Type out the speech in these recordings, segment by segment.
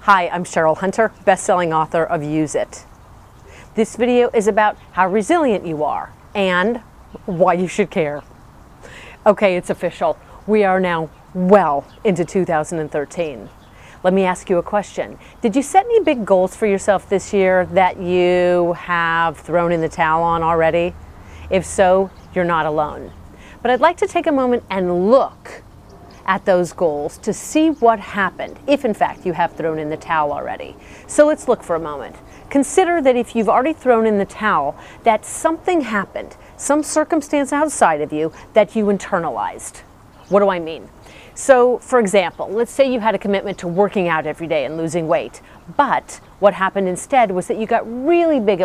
Hi, I'm Cheryl Hunter, best-selling author of Use It. This video is about how resilient you are and why you should care. Okay, it's official. We are now well into 2013. Let me ask you a question. Did you set any big goals for yourself this year that you have thrown in the towel on already? If so, you're not alone. But I'd like to take a moment and look at those goals to see what happened, if in fact you have thrown in the towel already. So let's look for a moment. Consider that if you've already thrown in the towel, that something happened, some circumstance outside of you that you internalized. What do I mean? So, for example, let's say you had a commitment to working out every day and losing weight, but what happened instead was that you got really busy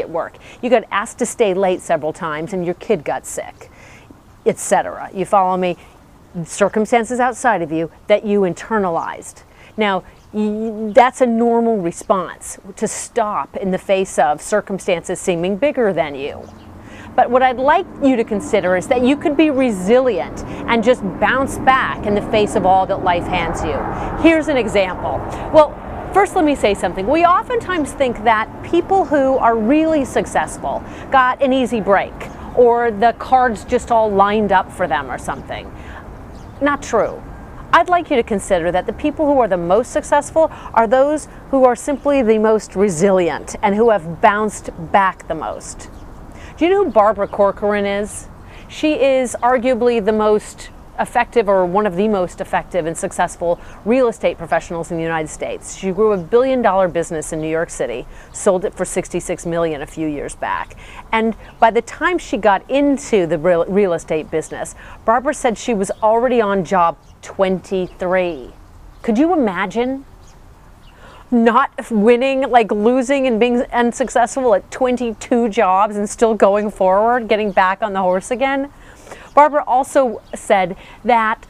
at work. You got asked to stay late several times and your kid got sick, etc. You follow me? Circumstances outside of you that you internalized. Now, that's a normal response, to stop in the face of circumstances seeming bigger than you. But what I'd like you to consider is that you could be resilient and just bounce back in the face of all that life hands you. Here's an example. Well, first let me say something. We oftentimes think that people who are really successful got an easy break, or the cards just all lined up for them or something. Not true. I'd like you to consider that the people who are the most successful are those who are simply the most resilient and who have bounced back the most. Do you know who Barbara Corcoran is? She is arguably the most effective, or one of the most effective and successful real estate professionals in the United States. She grew $1 billion business in New York City, sold it for $66 million a few years back. And by the time she got into the real estate business, Barbara said she was already on job 23. Could you imagine not winning, like losing and being unsuccessful at 22 jobs and still going forward, getting back on the horse again? Barbara also said that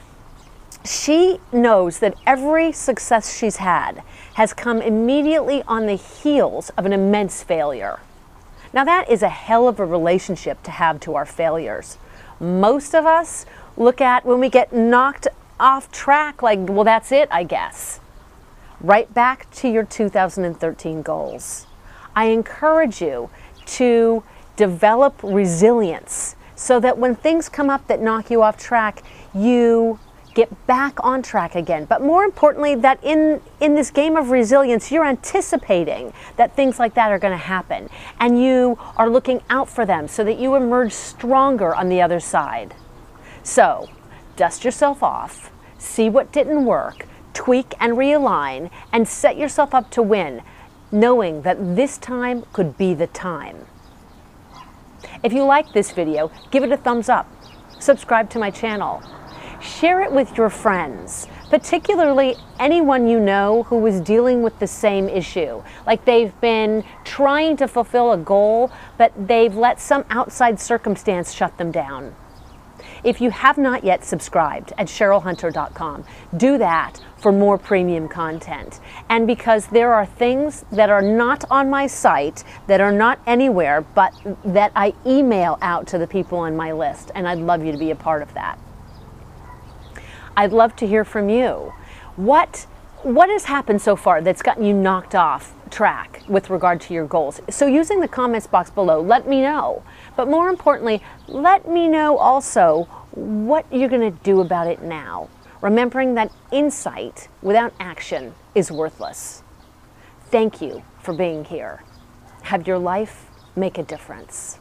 she knows that every success she's had has come immediately on the heels of an immense failure. Now that is a hell of a relationship to have to our failures. Most of us look at when we get knocked off track like, well, that's it, I guess. Right back to your 2013 goals. I encourage you to develop resilience so that when things come up that knock you off track, you get back on track again. But more importantly, that in this game of resilience, you're anticipating that things like that are going to happen, and you are looking out for them so that you emerge stronger on the other side. So, dust yourself off, see what didn't work, tweak and realign, and set yourself up to win, knowing that this time could be the time. If you like this video, give it a thumbs up. Subscribe to my channel. Share it with your friends, particularly anyone you know who is dealing with the same issue. Like they've been trying to fulfill a goal, but they've let some outside circumstance shut them down. If you have not yet subscribed at CherylHunter.com, do that for more premium content. And because there are things that are not on my site, that are not anywhere, but that I email out to the people on my list, and I'd love you to be a part of that. I'd love to hear from you. What has happened so far that's gotten you knocked off track with regard to your goals? So using the comments box below, let me know. But more importantly, let me know also what you're going to do about it now, remembering that insight without action is worthless. Thank you for being here. Have your life make a difference.